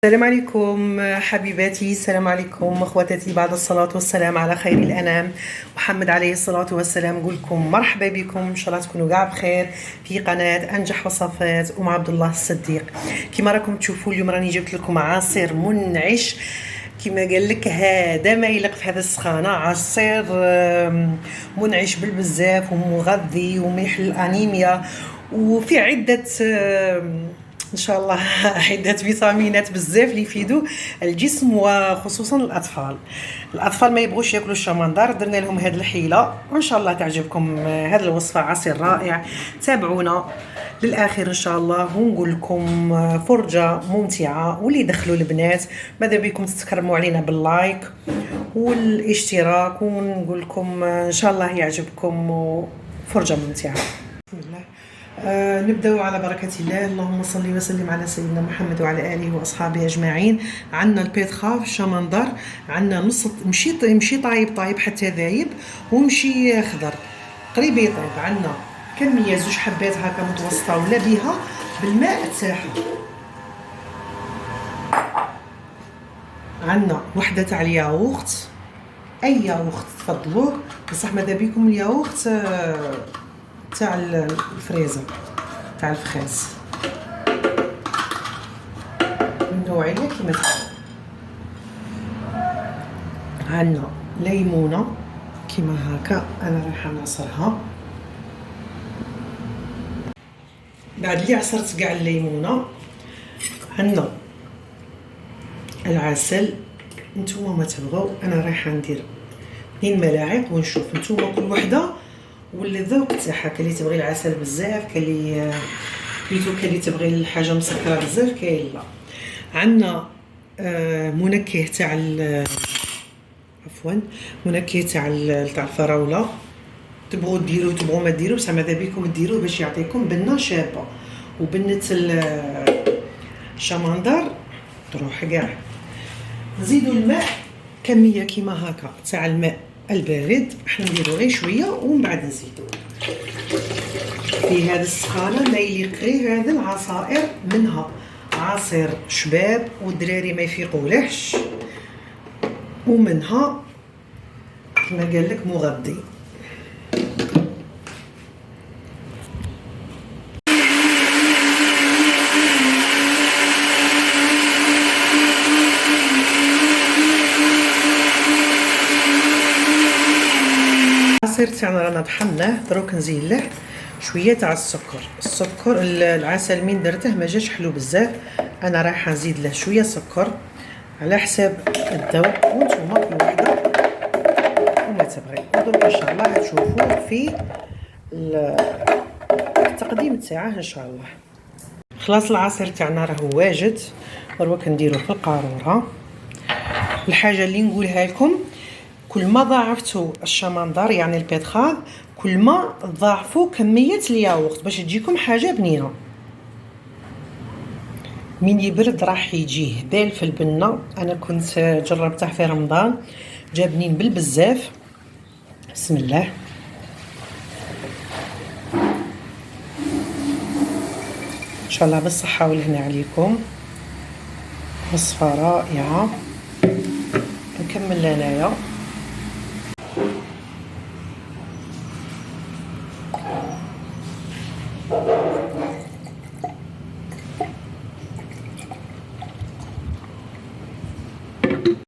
السلام عليكم حبيباتي، السلام عليكم اخواتاتي. بعد الصلاة والسلام على خير الانام محمد عليه الصلاة والسلام. نقول لكم مرحبا بكم، ان شاء الله تكونوا كاع بخير في قناة انجح وصفات عبد الله الصديق. كما راكم تشوفوا اليوم راني جبت لكم عصير منعش. كما قال لك هذا ما يليق في هذا السخانه، عصير منعش بالبزاف ومغذي وميحل الانيميا، وفي عده ان شاء الله عده فيتامينات بزاف اللي يفيدوا الجسم وخصوصا الاطفال ما يبغوش ياكلوا الشمندر. درنا لهم هذه الحيله وان شاء الله تعجبكم هذه الوصفه. عصير رائع، تابعونا للاخير ان شاء الله، ونقول لكم فرجه ممتعه. واللي دخلوا البنات ماذا بكم تتكرموا علينا باللايك والاشتراك، ونقول لكم ان شاء الله يعجبكم وفرجه ممتعه. بسم الله. نبداو على بركه الله. اللهم صل وسلم على سيدنا محمد وعلى اله واصحابه اجمعين. عندنا البيض خاف الشمندر، عندنا نص مشي طايب حتى ذايب، ومشي خضر قريب يطيب. عندنا كميه 2 حبات هكا متوسطه ولا بها بالماء تاعها. عندنا وحده تاع الياغورت، اي ياغورت تفضلوه، بصح ماذا بيكم الياغورت تاع الفريزه تاع الفخاز من نوعيه كيما تحب. عندنا ليمونه كيما هكا، انا رايحه نعصرها. بعد اللي عصرت كاع الليمونه عندنا العسل. نتوما ما تبغوا، انا رايحه ندير 2 ملاعق ونشوف نتوما كل وحده والذوق تاعها. كاين اللي تبغي العسل بزاف، كاين اللي تبغي الحاجه مسكره بزاف، كاين لا. عندنا منكه تاع منكه تاع الفراوله. تبغوا ديروا تبغوا ما ديروا، بصح ماذا بيكم ديروه باش يعطيكم بنه شابه. وبنه الشمندر تروح كاع. نزيدوا الماء كميه كيما هكا تاع الماء البارد، احنا نديرو غير شويه ومن بعد نزيدو. في هذه السخانه ما يليق غير هذا العصائر، منها عصير شباب والدراري ما يفيقولهش، ومنها كما قال لك مغذي. العصير تاعنا رانا طحناه، دروك نزيد له شويه تاع السكر. العسل من درته ما جاش حلو بزاف، انا رايحه نزيد له شويه سكر على حساب الذوق، وانتوما كل وحده وما تبغي. ودروك ان شاء الله تشوفوا في التقديم تاعه ان شاء الله. خلاص العصير تاعنا راهو واجد، دروك نديروه في القاروره. الحاجه اللي نقولها لكم، كل ما ضاعفتوا الشمندر يعني البيض خاض، كل ما ضاعفوا كميه الياغورت باش تجيكم حاجه بنينه. من يبرد راح يجيه بال في البنه. انا كنت جربته في رمضان، جا بنين بالبزاف. بسم الله. ان شاء الله بالصحه والهنا عليكم. وصفه رائعه. نكمل انايا.